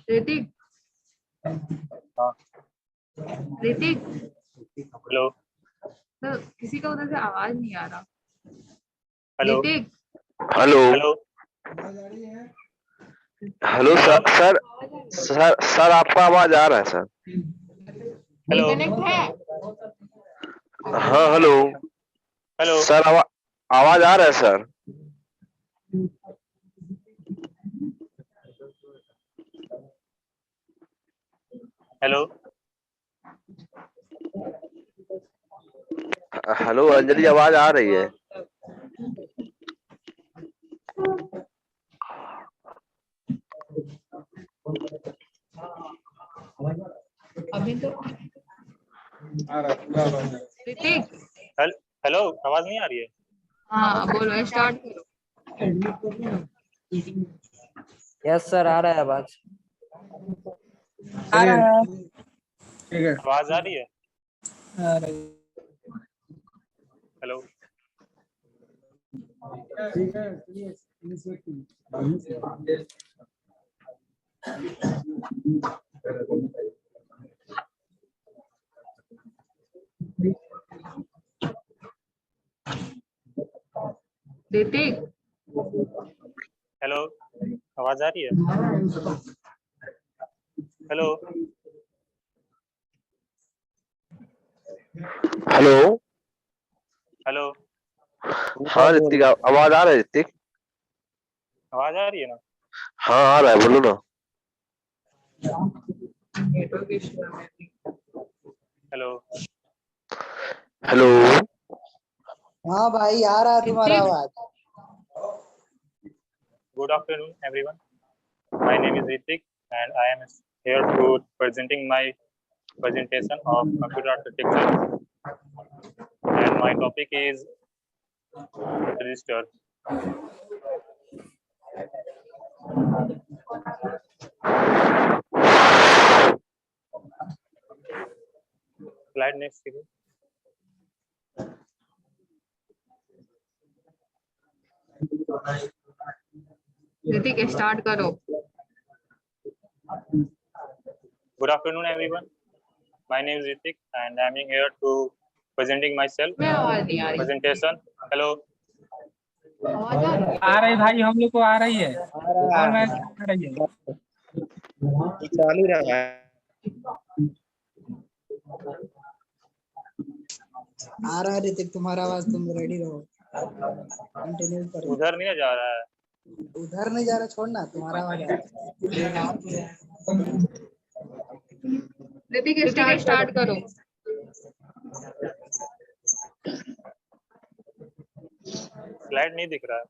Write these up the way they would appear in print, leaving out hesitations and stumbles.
Hrithik, Hrithik, hello sir किसी का उधर से आवाज नहीं आ रहा। Hello Hrithik, hello hello hello sir sir sir sir आपका आवाज आ रहा है सर। हेलो कनेक्ट है? हाँ हेलो हेलो सर आवाज आ रहा है सर। हेलो हेलो अंजलि आवाज आ रही है? अभी तो ऋतिक, हेलो आवाज नहीं आ रही है? हाँ बोलो, स्टार्ट करो। यस सर, आ रहा है आवाज। आ रहा है। ठीक है, आवाज आ रही है? आ रही हेलो ठीक है। ऋतिक, हेलो आवाज आ रही है? हेलो हेलो हेलो हाँ ऋतिक आवाज आ रहा है ऋतिक? आवाज आ रही है ना? हाँ आ रहा है, बोलो ना। नेटवर्क इशू है। हेलो हेलो हाँ भाई, आ रहा है तुम्हारा ऋतिक, आवाज। Good afternoon everyone, my name is Hrithik and I am here to presenting my presentation of computer architecture, and my topic is register. Slide next please. Hrithik start करो। Good afternoon everyone, my name is Ritik and I am here to presenting myself मैं आवाज नहीं आ रही। presentation. Hello आवाज आ रही है? आ रही भाई, हम लोग को आ रही है। और मैं आ रही है। चालू रहा है। आ रहा है ऋतिक, तुम्हारा आवाज, तुम रेडी रहो। कंटिन्यू करो। उधर नहीं जा रहा है? उधर नहीं जा रहा, छोड़ना, तुम्हारा आवाज आ रहा है। ऋतिक स्टार्ट करो। स्लाइड नहीं दिख रहा है।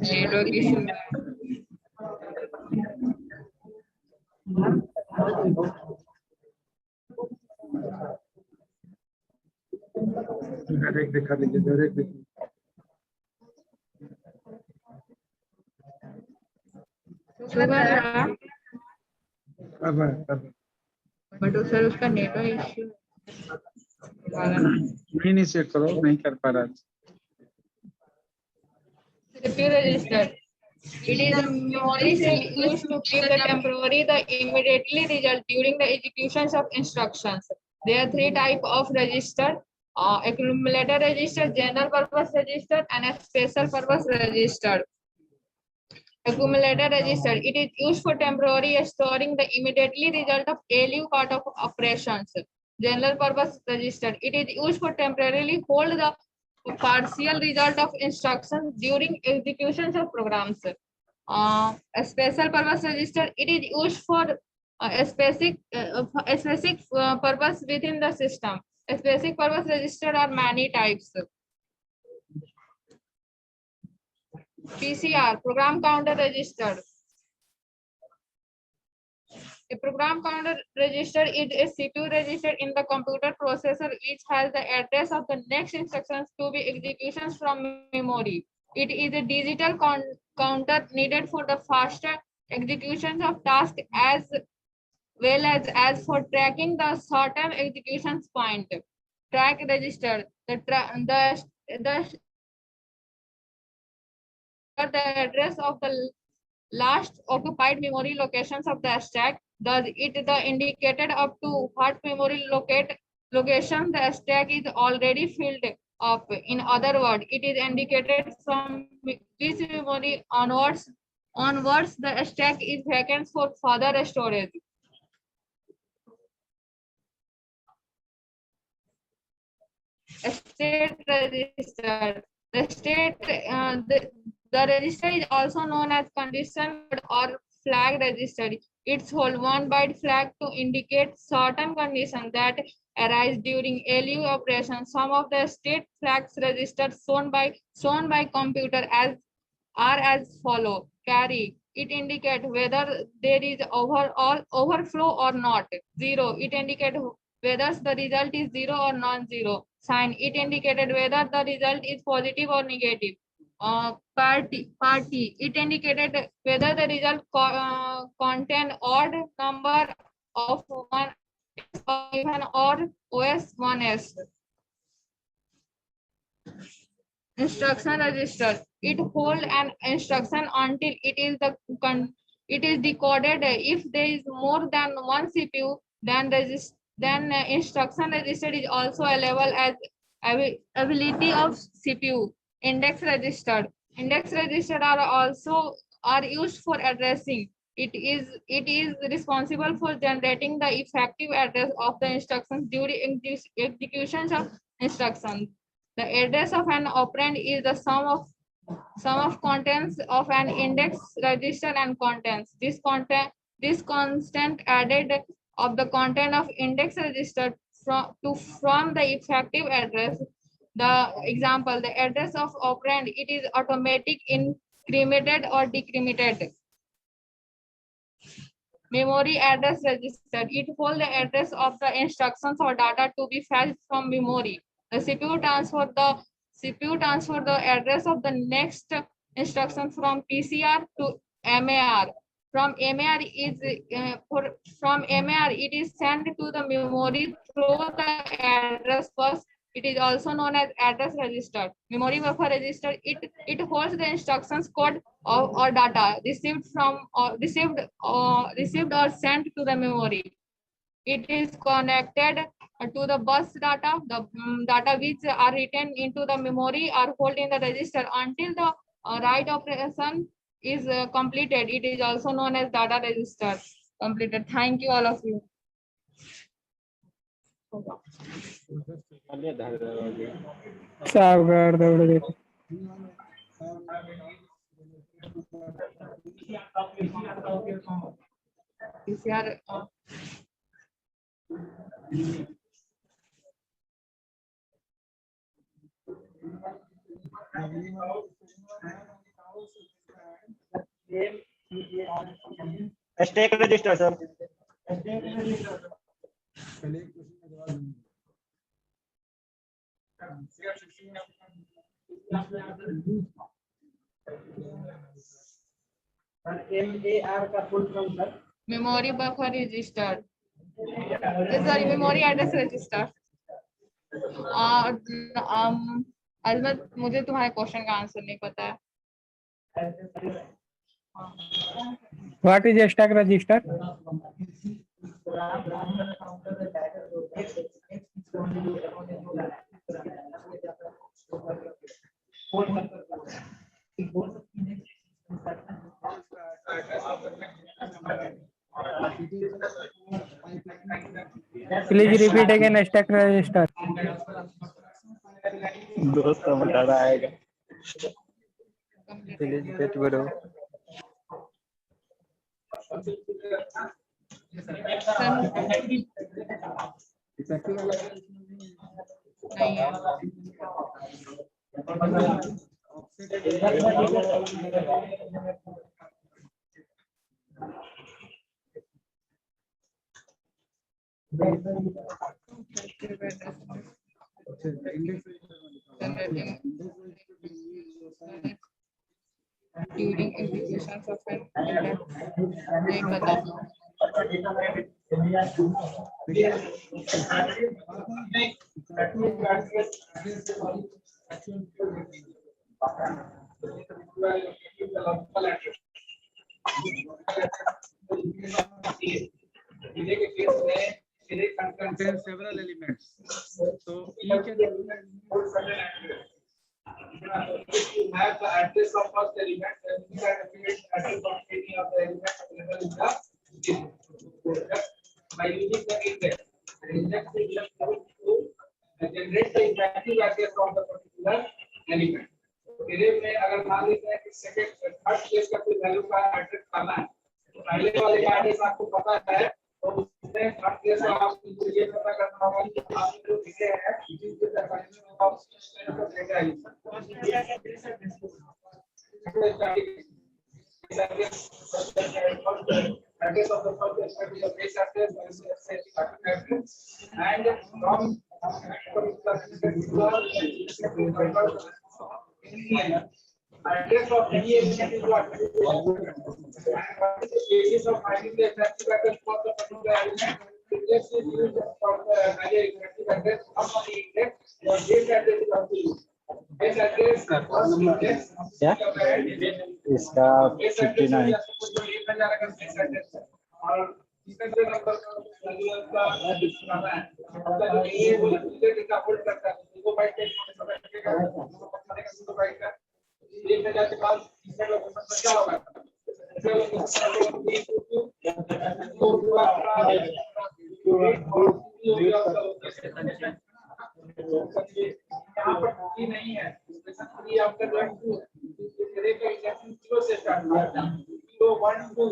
नेटवर्क इशू है। डायरेक्ट दिखा दीजिए, डायरेक्ट दिखा। शुगर रहा अब बट सर उसका नेटवर्क इशू नहीं चेक करो, नहीं कर पा रहा। CPU register. It is a memory cell used to keep the temporary, the immediately result during the executions of instructions. There are three types of register: accumulator register, general purpose register, and a special purpose register. Accumulator register. It is used for temporary storing the immediately result of ALU part of operations. General purpose register. It is used for temporarily hold the partial result of instructions during executions of programs. A special purpose register. It is used for a specific purpose within the system. A specific purpose register are many types. PCR, program counter register. A program counter register is a CPU register in the computer processor which has the address of the next instructions to be executions from memory. It is a digital counter needed for the faster executions of tasks as well as for tracking the short-term execution point. Track register. The address of the last occupied memory locations of the stack. Does it the indicated up to what memory location the stack is already filled up? In other words, it is indicated from which memory onwards the stack is vacant for further storage. State register. The register is also known as condition or flag register. It's hold one byte flag to indicate certain conditions that arise during ALU operation. Some of the state flags registered shown by computer are as follow. Carry. It indicates whether there is overflow or not. Zero. It indicates whether the result is zero or non-zero. Sign. It indicated whether the result is positive or negative. Party. It indicated whether the result contain odd number of one or even or OS1S. Instruction register. It hold an instruction until it is decoded. If there is more than one CPU, then instruction register is also available as ability of CPU. Index register. Index register are used for addressing. It is responsible for generating the effective address of the instructions during executions of instructions. The address of an operand is the sum of contents of an index register and contents. This constant added of the content of index register from the effective address. The example, the address of operand, it is automatic incremented or decremented. Memory address register. It holds the address of the instructions or data to be fetched from memory. The CPU transfer the address of the next instruction from PCR to MAR. From MAR it is sent to the memory through the address bus. It is also known as address register. Memory buffer register. It holds the instructions code or data received or sent to the memory. It is connected to the bus data. The data which are written into the memory are held in the register until the write operation is completed. It is also known as data register completed. Thank you all of you. PCR, stack register sir MAR का full form sir memory buffer register. Sorry, memory address register. Azmat, मुझे तुम्हारे question का answer नहीं पता है. What is a stack register? Please repeat again. Stack register. दोस्त का बताना आएगा प्लीज वेट करो नहीं है. During executions of an नहीं पता. contains several elements. So each and every have the address of first element and we can affiliate address of any of the elements available in the by using the index. The index is just to generate the effective address of the particular element. मेरे में अगर मान लीजिए कि second third place का कोई value का address पाना है तो पहले वाले का एड्रेस आपको पता है तो उसमें थर्ड प्लेस का आपको ये पता करना होगा कि आपने जो लिखे हैं it is the final of का डेटा है address of the first element is the base address and from address of any element is what and what is the basis of finding the effective address for the particular element. Index is used for the effective address of the index or base address is also used. Base address index इसका 59 और इसका जो number का value का दिखाना है मतलब जो ये वो डेटा होल्ड करता है 2 बाइट के समय लगेगा 2 बाइट का 1000 के बाद इसका लोकेशन क्या होगा यहाँ पर ये नहीं है ये आपका जो है का इंजेक्शन 0 से स्टार्ट होता है 0 1 2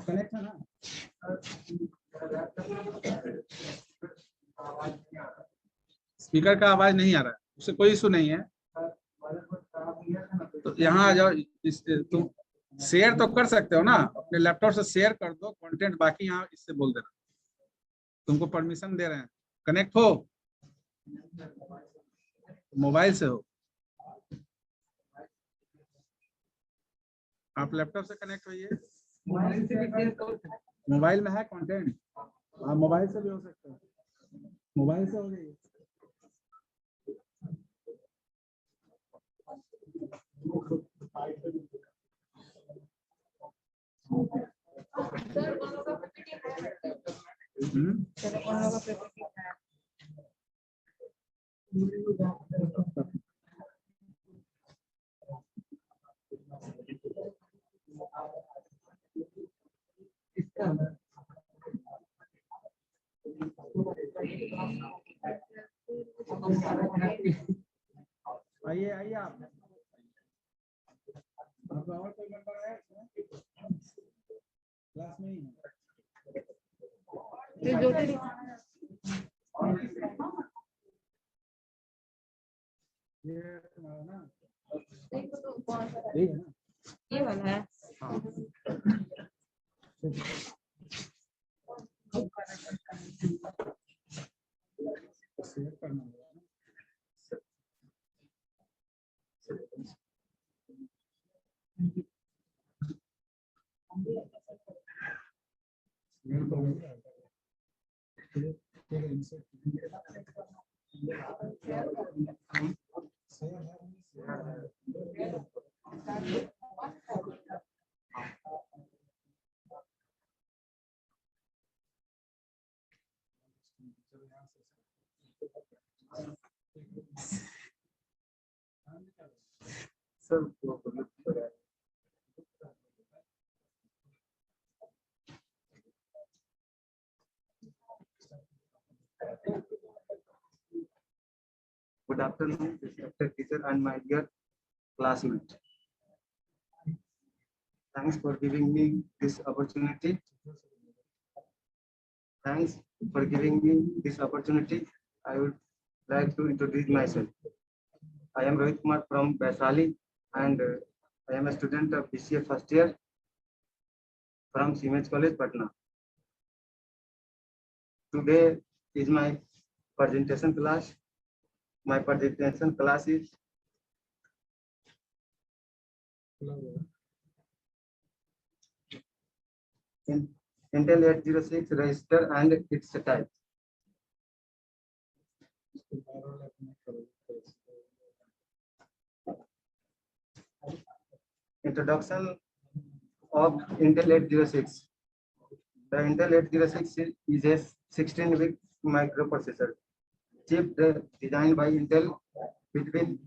कनेक्ट है ना स्पीकर का आवाज नहीं आ रहा है उससे कोई इशू नहीं है तो यहाँ आ जाओ तुम शेयर तो कर सकते हो ना अपने लैपटॉप से शेयर कर दो कंटेंट बाकी यहाँ इससे बोल देना तुमको परमिशन दे रहे हैं कनेक्ट हो मोबाइल से हो आप लैपटॉप से कनेक्ट होइए मोबाइल में है कंटेंट आप मोबाइल से भी हो सकते हो मोबाइल से हो जाइए आइए आइए आप आपका और कोई नंबर है क्लास में ही ये तुम्हारा ना ठीक है ना ये वाला है हाँ शेयर करना होगा Good afternoon, respected teacher and my dear classmates. Thanks for giving me this opportunity. Thanks for giving me this opportunity. I would like to introduce myself. I am Rohit Kumar from Vaishali and I am a student of BCA first year from Siemens College, Patna. Today is my presentation class. My presentation class is Intel 806 register and its type. Introduction of Intel 806. The Intel 806 is a 16-bit microprocessor chip designed by Intel between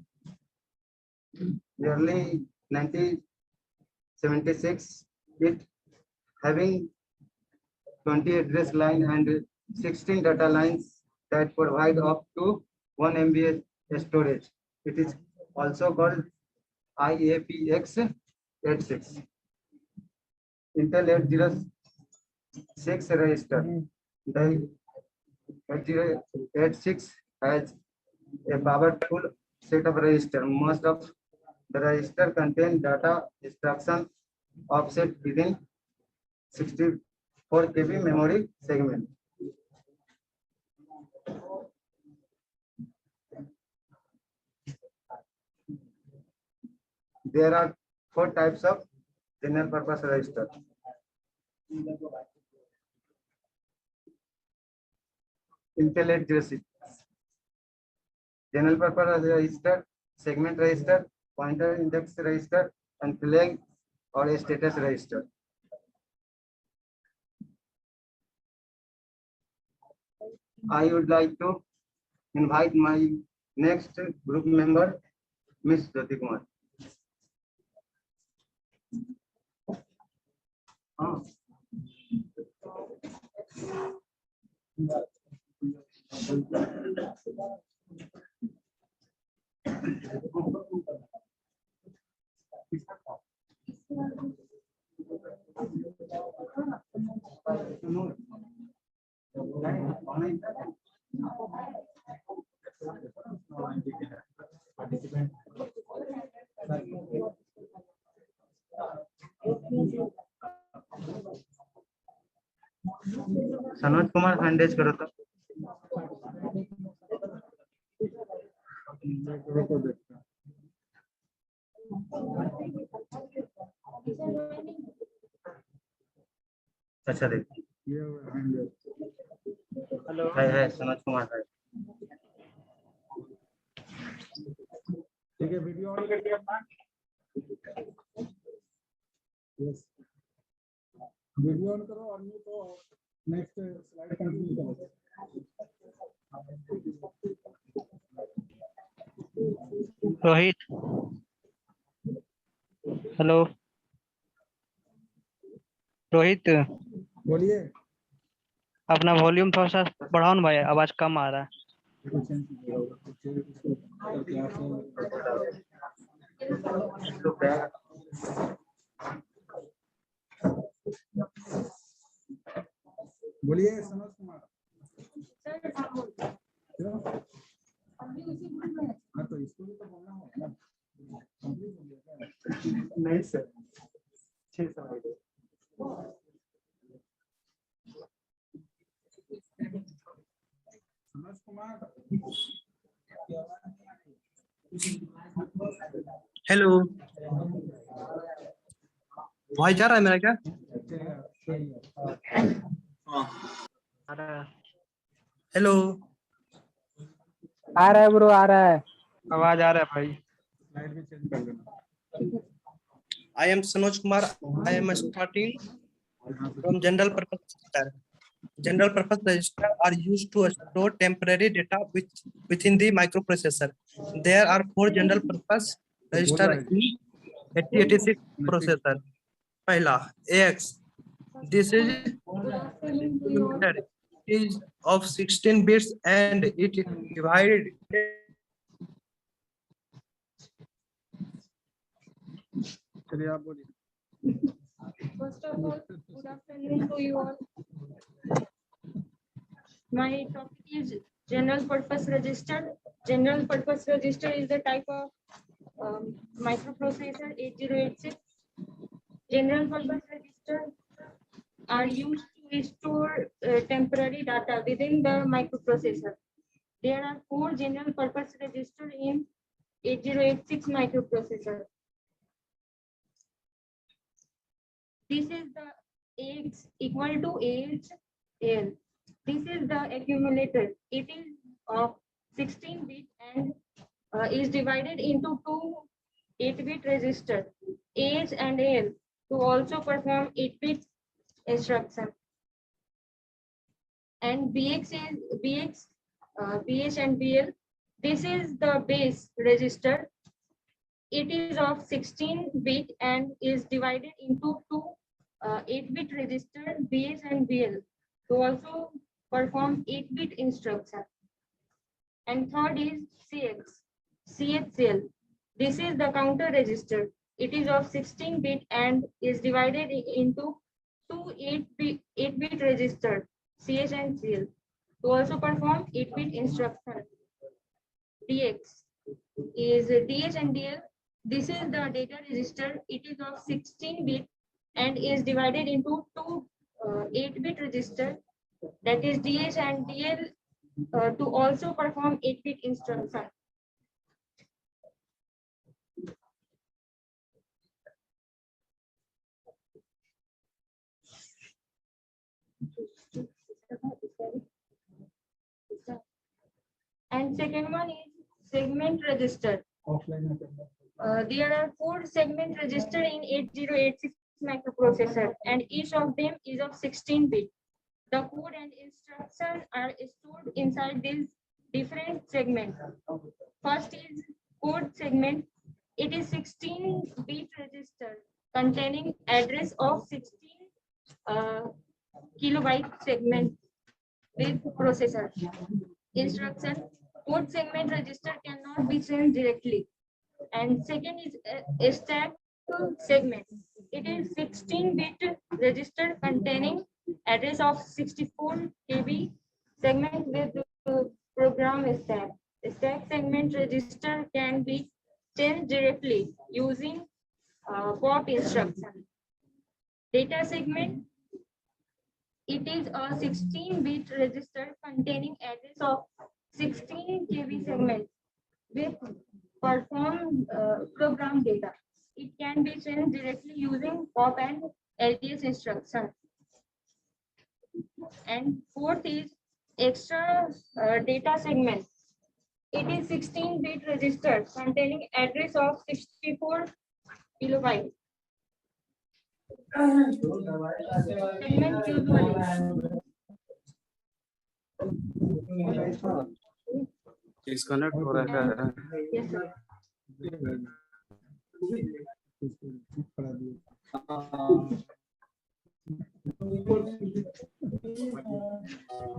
early 1976. It having 20 address line and 16 data lines that provide up to 1 MB storage. It is also called IAPX86. Intel 806 register. The 8086 has a powerful set of registers. Most of the register contain data instruction offset within 64 KB memory segment. There are 4 types of general purpose register. Intel 806. General purpose register, segment register, pointer index register, and flag or a status register. I would like to invite my next group member, Ms. Jyoti Kumar. Sanoj Kumar हैंडेज करो तो अच्छा देखिए है सनोज कुमार है ठीक है video on करके अपना वीडियो ऑन करो और नहीं तो नेक्स्ट स्लाइड कंटिन्यू करो रोहित हेलो रोहित बोलिए अपना वॉल्यूम थोड़ा सा बढ़ाओ ना भाई आवाज कम आ रहा है बोलिए सनोज कुमार हाँ तो इसको भी तो बोलना होगा नहीं सर 6 समय सनोज कुमार हेलो वॉइस जा रहा है मेरा क्या हेलो, आ रहा है ब्रो, आ रहा है। आवाज आ रहा है भाई। स्लाइड भी चेंज कर देना। I am Sanoj Kumar. I am starting from general purpose register. General purpose register are used to store temporary data within the microprocessor. There are 4 general purpose register in 8086 processor. Pehla AX. This is limited. It is of 16 bits and it divided. चलिए आप बोलिए। First of all, good afternoon to you all. My topic is general purpose register. General purpose register is the type of microprocessor 8086. General purpose register are used to store temporary data within the microprocessor. There are 4 general purpose register in 8086 microprocessor. This is the X equal to HL. This is the accumulator. It is of 16 bit and is divided into 2 8-bit registers, H and L, to also perform 8-bit instruction. And BX and BL. This is the base register. It is of 16 bit and is divided into 2 8-bit register, BH and BL, to also perform 8-bit instruction. And third is CXL. This is the counter register. It is of 16 bit and is divided into 2 8-bit register, CH and CL, to also perform 8-bit instruction. DX is DH and DL. This is the data register. It is of 16 bit and is divided into 2 8-bit register, that is DH and DL, to also perform 8-bit instruction. And second one is segment register. There are 4 segment register in 8086 microprocessor, and each of them is of 16 bit. The code and instruction are stored inside these different segments. First is code segment. It is 16 bit register containing address of 16 kilobyte segment with processor. Instruction: code segment register cannot be changed directly. And second is a stack segment. It is 16-bit register containing address of 64 KB segment with program stack. Stack segment register can be changed directly using POP instruction. Data segment. It is a 16-bit register containing address of 16 KB segment with perform program data. It can be changed directly using POP and LTS instruction. And fourth is extra data segment. It is 16-bit register containing address of 64 kilobyte. Segment usually. Disconnect हो रहा है। Yes, sir.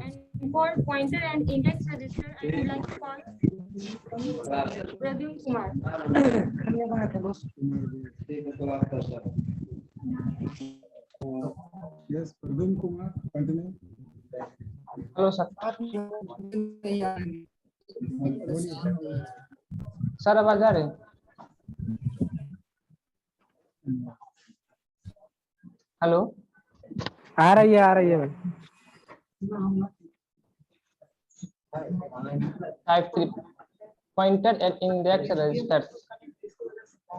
And for pointer and index register, I would like to call Pradyum Kumar. Yes, Pradyum Kumar, continue. Hello sir. Sir आवाज आ रही है? Hello, आ रही है भाई। Type 3 pointer and index registers.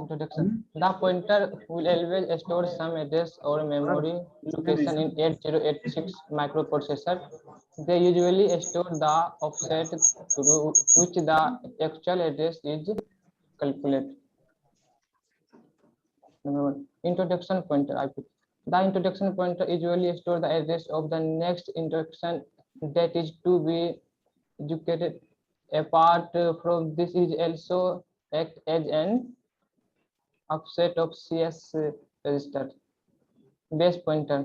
Introduction. The pointer will always store some address or memory location in 8086 microprocessor. They usually store the offset to which the actual address is calculated. Number one, introduction pointer IP. The introduction pointer usually store the address of the next instruction that is to be executed. Apart from this, is also act as an offset of CS register. Base pointer.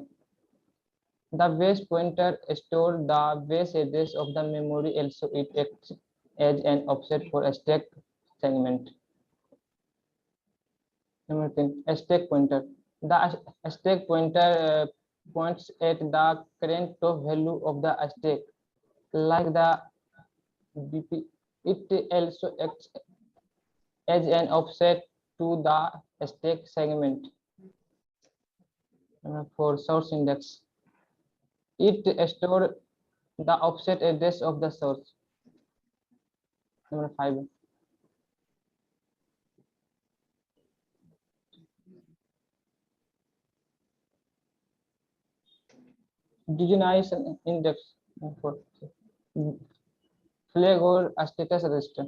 The base pointer stores the base address of the memory. Also, it acts as an offset for a stack segment. Number 10, a stack pointer. The stack pointer points at the current top value of the stack, like the BP. It also acts as an offset to the stack segment. Number 4, source index. It stores the offset address of the source. Number 5. Designation index. Number 4. Flag or a status register.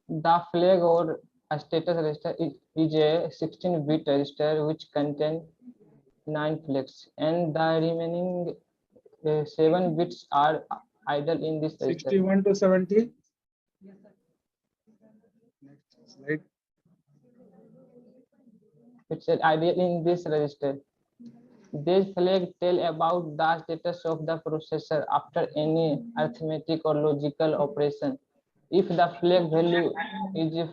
The flag or a status register is a 16-bit register which contains 9 flags, and the remaining 7 bits are idle in this register. 61 to 70. Next slide. It's idle in this register. These flags tell about the status of the processor after any arithmetic or logical operation. If the flag value is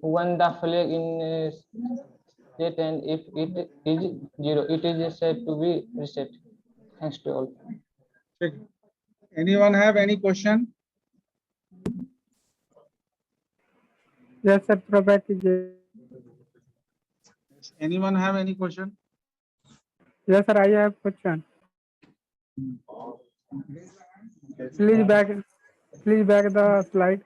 1, the flag in state, and if it is 0, it is said to be reset. Thanks to all. Anyone have any question? Yes, sir. Provide कीजिए. Anyone have any question? Yes, sir. I have question. Please back the slide.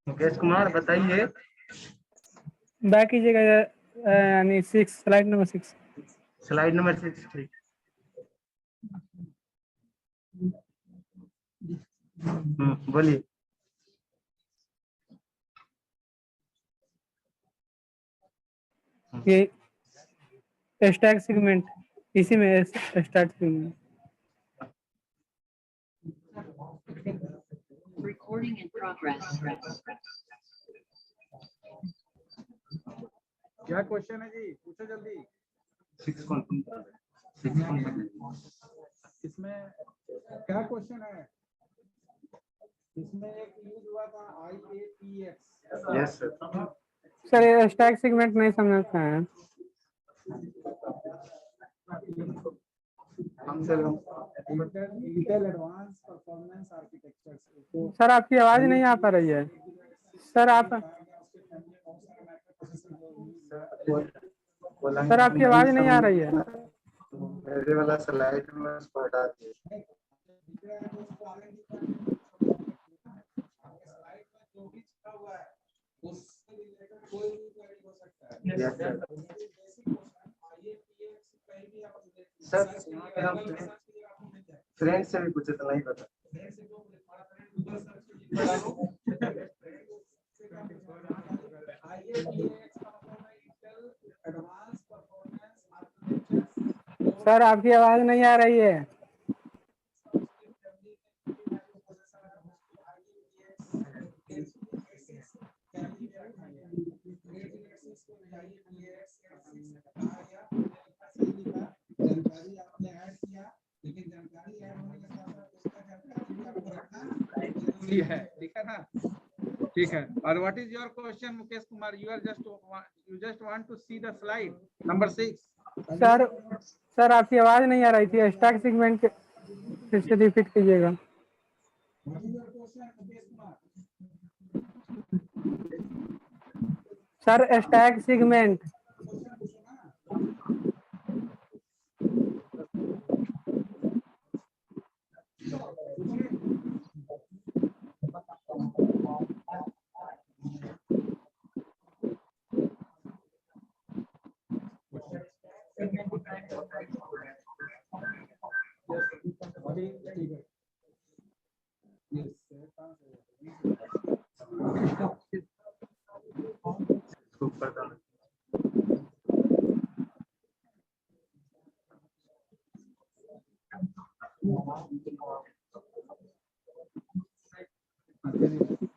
Mukesh Kumar बताइए. Back कीजिएगा यानी 6, slide number 6. Slide number 6. ठीक. बोलिए. ये stack segment, इसी में start segment. Recording in progress. क्या क्वेश्चन है जी? पूछो जल्दी. 6 कौन? इसमें क्या क्वेश्चन है? इसमें एक यूज हुआ था IAPX. Yes sir. सर ये स्टैक सेगमेंट नहीं समझते हैं हम sir. Intel advance performance architecture. Sir आपकी आवाज नहीं आ पा रही है. सर आपकी आवाज नहीं आ रही है. मेरे वाला स्लाइड में हटा दिए. सर फ्रेंड से भी पूछे तो नहीं पता. सर आपकी आवाज नहीं आ रही है. जानकारी आपने ऐड किया, लेकिन जानकारी ऐड होने के साथ उसका जानकारी भी आपको रखना ये है, ठीक है ना? ठीक है। और what is your question Mukesh Kumar? You just want to see the slide number 6। Sir आपकी आवाज नहीं आ रही थी, स्टैक सेगमेंट के फिर से रिपीट कीजिएगा। सर स्टैक सेगमेंट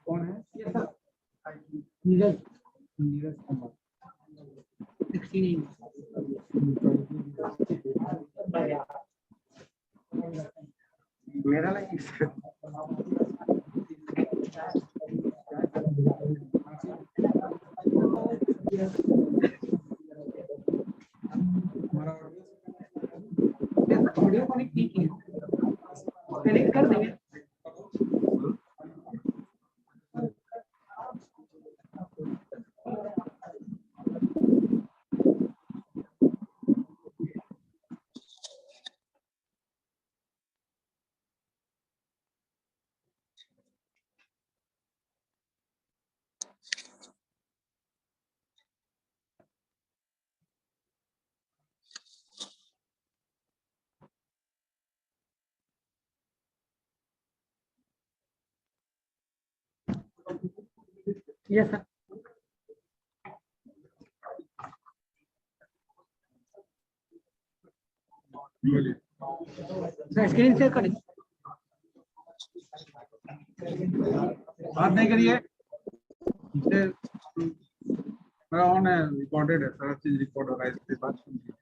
कौन है? नीरज कुमार। मेरा लाइक ऑडियो कनेक्ट नहीं किया, कनेक्ट कर देंगे। Yes sir. स्क्रीन शेयर करें। बात नहीं करिए, मेरा ऑन है, रिकॉर्डेड है, सारा चीज रिकॉर्ड हो रहा है, इसके बाद सुनिए।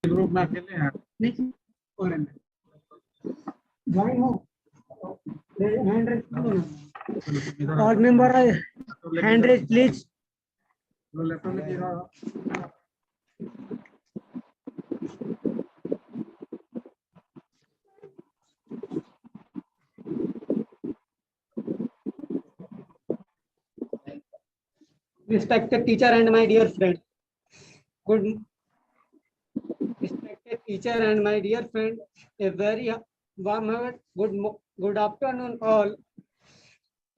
ग्रुप में अकेले हैं? नहीं ज्वाइन हो, हैंड रेज करो ना। All member hand raise please. Laptop लीजिएगा। Respected teacher and my dear friend, respected teacher and my dear friend, a very warm good afternoon all.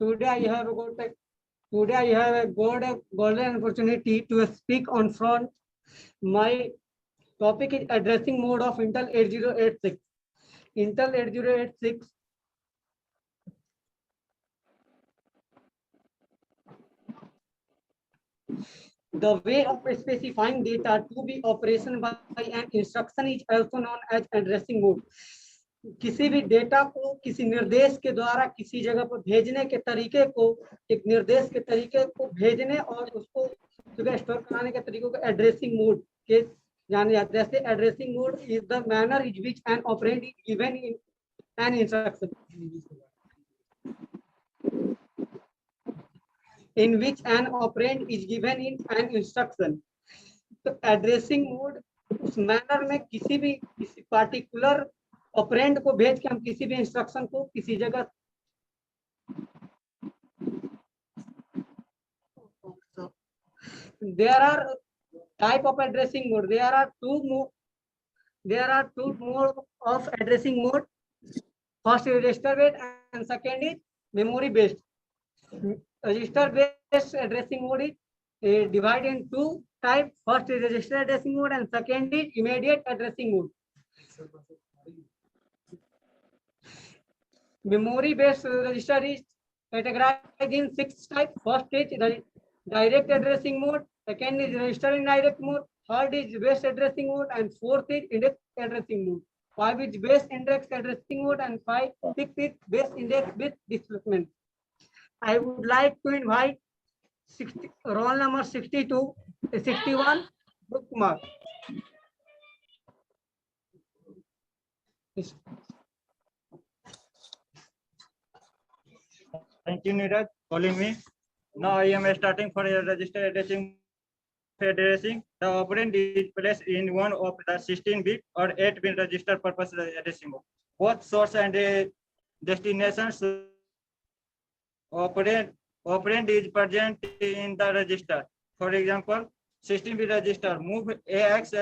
Today I have a golden opportunity to speak on front. My topic is addressing mode of Intel 8086. Intel 8086 the way of specifying data to be operation by an instruction is also known as addressing mode. किसी भी data को किसी निर्देश के द्वारा किसी जगह पर भेजने के तरीके को, एक निर्देश के तरीके को भेजने और उसको स्टोर कराने के तरीकों को एड्रेसिंग मोड के जाने जाते हैं। जैसे addressing mode is the manner in which N operand is given in an instruction, in which an operand is given in an instruction. तो एड्रेसिंग मोड उस मैनर में किसी पार्टिकुलर ऑपरेंड को भेज के हम किसी भी इंस्ट्रक्शन को किसी जगह there are type of addressing mode. There are two mode of addressing mode. First is register based and second is memory based. Register based addressing mode is divided in two types. First is register addressing mode and second is immediate addressing mode. Memory based register is categorized in 6 types. First is direct addressing mode, second is register indirect mode, third is base addressing mode, and fourth is index addressing mode. 5 is base index addressing mode, and 6 is base index with displacement. I would like to invite roll number 62, 61, bookmark. Thank you, Neeraj, calling me. Now I am starting for a register addressing. The operand is placed in one of the 16-bit or 8-bit register purpose addressing mode. Both source and destinations operand is present in the register. For example, 16-bit register move AX.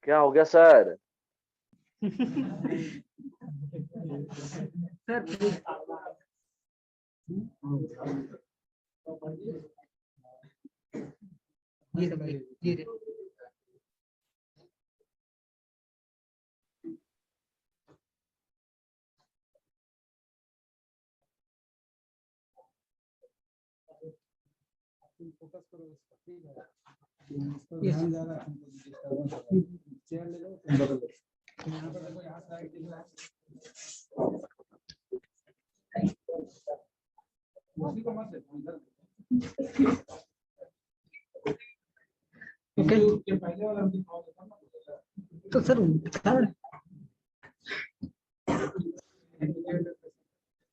क्या हो गया sir? Focus करो इसका, ठीक है? ध्यान जा रहा है, चेयर ले लो, तुम बदल लो। यहाँ पर देखो, यहाँ साइड दिख रहा है, उसी को मत देखो, इधर ओके ये पहले वाला दिखाओ ना। तो sir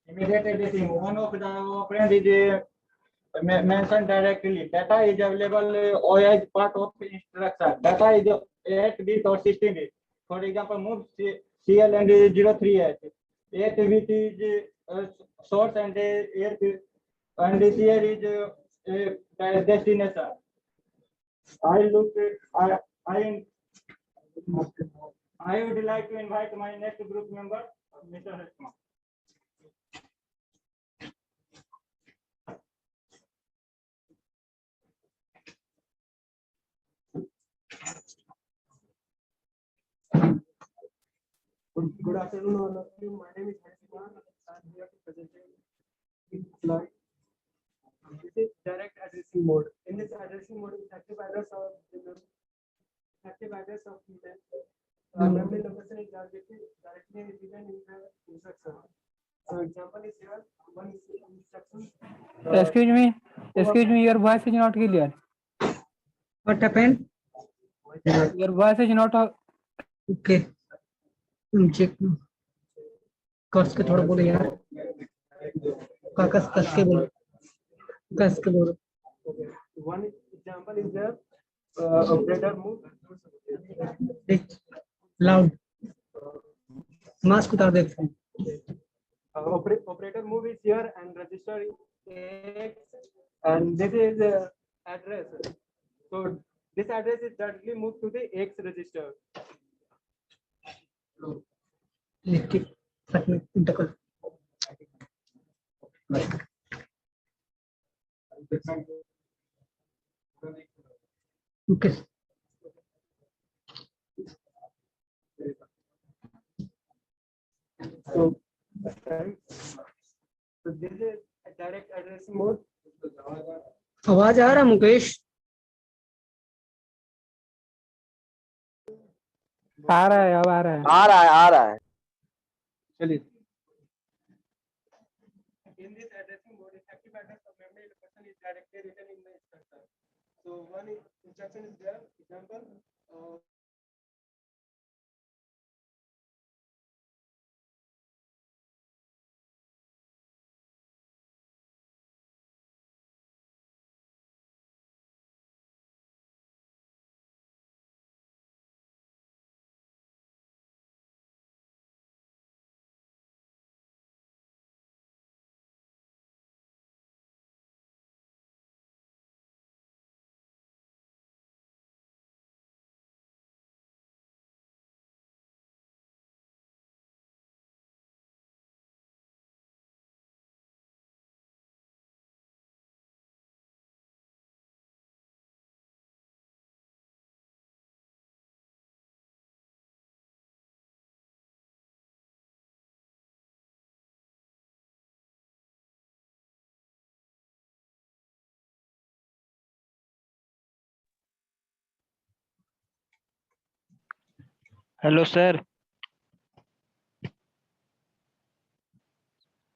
Immediate addressing. One of the operand is mentioned directly. Data is available as part of instruction. Data is 8-bit or 16-bit. For example, move CL and 03H. 8-bit is source and CL is destination. I would like to invite my next group member, Mr. Hashma. Good afternoon, all of you. My name is Hashma. I'm here to present you slide. This is direct addressing mode. In this addressing mode, effective address of email. Memory location is directly given in the instruction. So example is here. One instruction. Excuse me, your voice is not clear. What happened? Your voice is not. Okay. Check कस के थोड़ा बोलो यार कस के बोलो कस के बोलो One example is the operator move. Loud mask उतार दे Operator move is here and register is X, and this is address. So this address is directly moved to the X register. लिख के साथ में इंटर कर okay So this is a direct addressing mode. आवाज आ रहा मुकेश आ रहा है अब आ रहा है आ रहा है चलिए in this addressing mode, effective address of memory location is directly written in the instruction. So one instruction is there. Example. Hello sir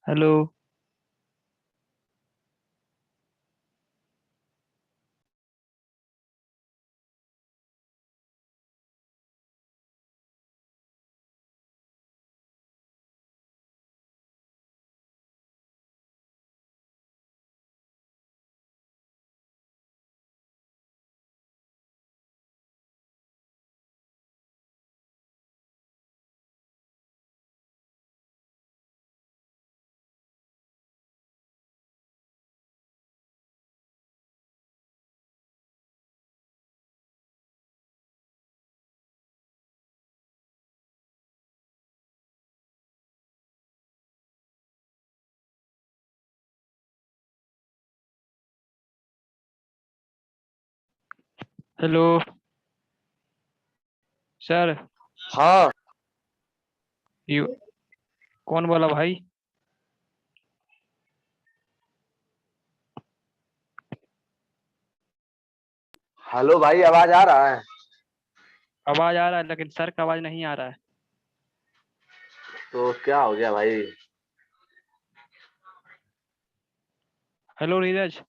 hello hello sir हाँ यू कौन बोला भाई हेलो भाई आवाज आ रहा है आवाज आ रहा है लेकिन सर का आवाज नहीं आ रहा है तो क्या हो गया भाई हेलो नीरज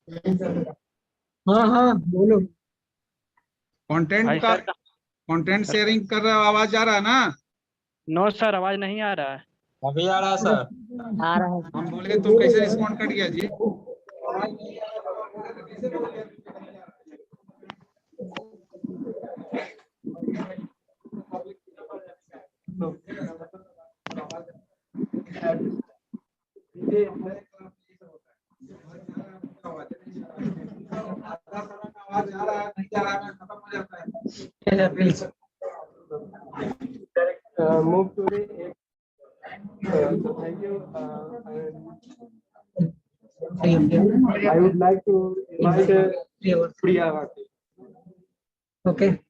हाँ हाँ बोलो कंटेंट भाई का सर का कंटेंट शेयरिंग कर रहे हो आवाज आ रहा है ना नो सर आवाज नहीं आ रहा है अभी आ रहा है सर आ रहा है हम बोले तो कैसे रिस्पॉन्ड कर दिया जी Move to the so thank you. I would like to invite Priya Bharti. Okay.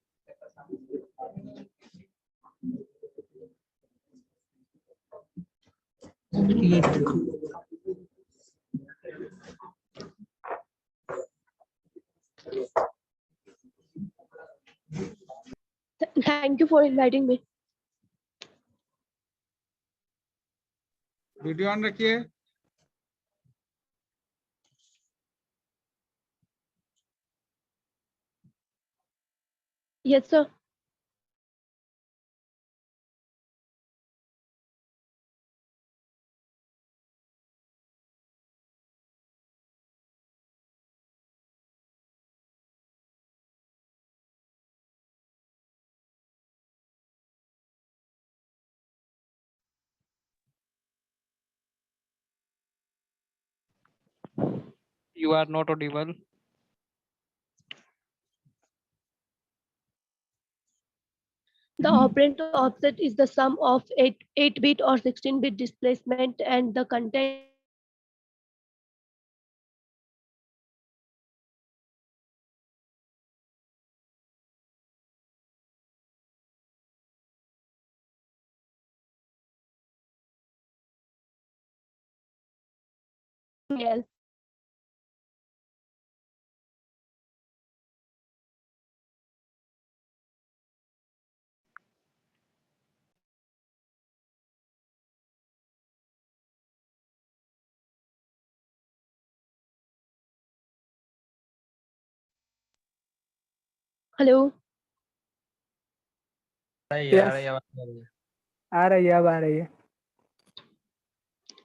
Thank you for inviting me. Video on रखिए Yes, sir. You are not audible. The operand offset is the sum of 8-bit or 16-bit displacement and the content. Yes. Hello. Yes. आ रही है, अब आ रही है।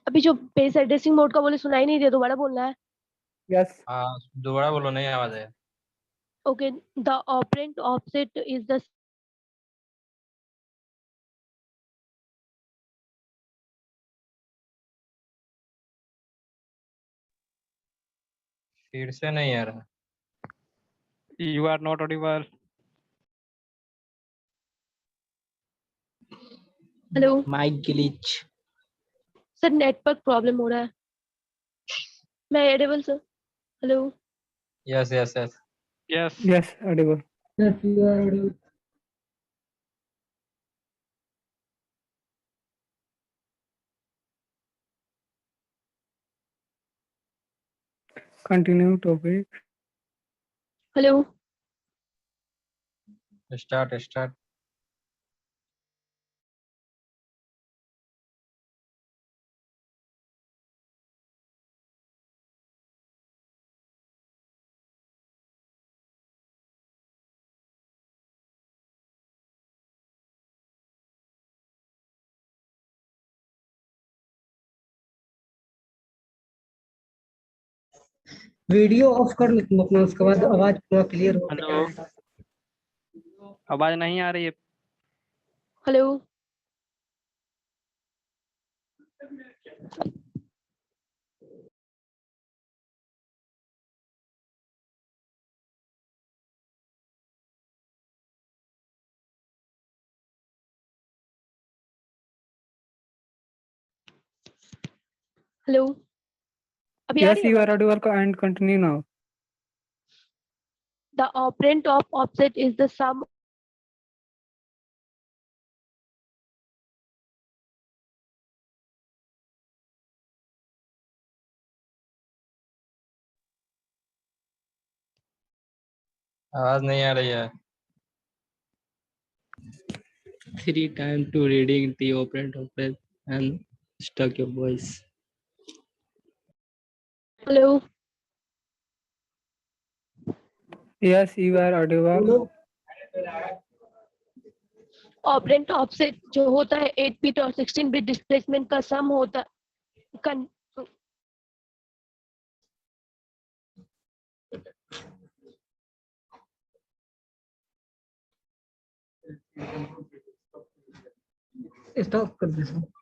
अभी जो base addressing mode का बोले सुनाई नहीं दे, दोबारा बोलना है। Yes. हाँ दोबारा बोलो, नहीं आवाज है। Okay, the operand offset is the फिर से नहीं आ रहा। You are not audible. Hello Mic glitch. Sir, network problem हो रहा है। मैं edible sir. Hello. Yes yes yes. Yes. Yes, audible. Yes, you are audible. Continue topic. Hello. Start. Video of कर लो तुम अपना, उसके बाद आवाज पूरा क्लियर हो हेलो, आवाज नहीं आ रही है। हेलो। हेलो। अभी आ Yes, रही है you are आवाज? audible and continue now. The operand of offset is the sum. आवाज नहीं आ रही है। 3 times to reading the operand offset and stuck your voice. Hello. Yes, you are audible. Operand offset जो होता है 8 बिट और 16 bit displacement का सम होता कन, स्टॉप कर दे।